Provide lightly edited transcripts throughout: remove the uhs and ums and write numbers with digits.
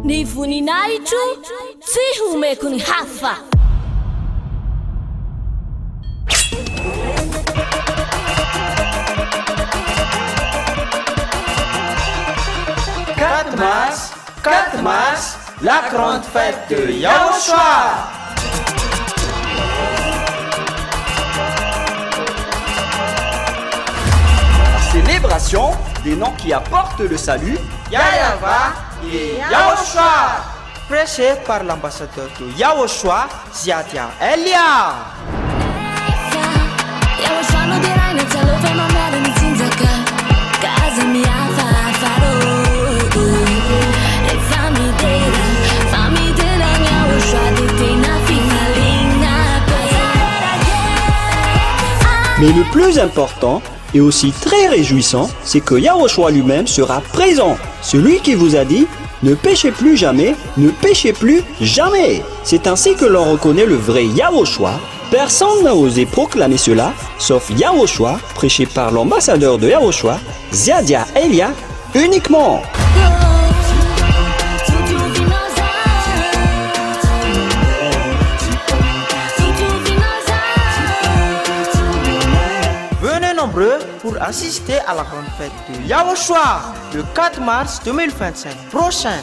Ny voninahitro tsy homeko ny hafa. Quatre mars, la grande fête de Yahushua. Célébration des noms qui apportent le salut, Yahweh et Yahushua. Prêché par l'ambassadeur de Yahushua, Ziadia Elia. Mais le plus important et aussi très réjouissant, c'est que Yahushua lui-même sera présent. Celui qui vous a dit « Ne péchez plus jamais, ne péchez plus jamais ». C'est ainsi que l'on reconnaît le vrai Yahushua. Personne n'a osé proclamer cela, sauf Yahushua, prêché par l'ambassadeur de Yahushua, Ziadia Elia, uniquement. Venez nombreux pour assister à la grande fête de Yahushua le 4 mars 2025 prochain.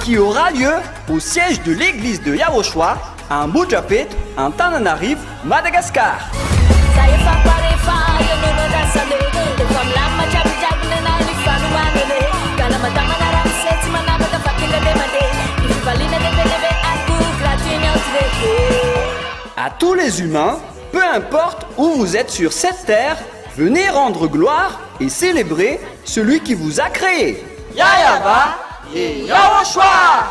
Qui aura lieu au siège de l'église de Yahushua à Mujapet, en Tananarive, Madagascar. À tous les humains, peu importe où vous êtes sur cette terre, venez rendre gloire et célébrer celui qui vous a créé. Yahweh et Yahushua.